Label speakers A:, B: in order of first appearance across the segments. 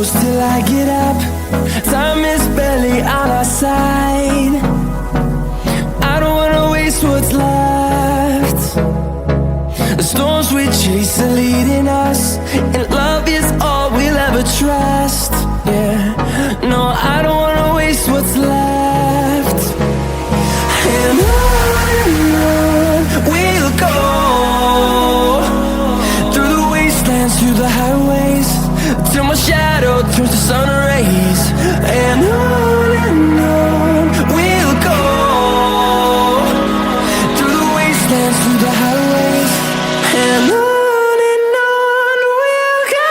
A: close till I get up. Time is barely on our side. I don't wanna waste what's left. The storms we chase are leading us, and love is all we'll ever trust. Yeah, no, I don't wanna waste what's left. And on we'll go, through the wastelands, through the highways, till my shadow turns to sun rays. And on we'll go, through the wastelands, through the highways, and on we'll go.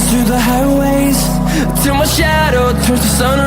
A: Through the highways, till my shadow turns to sun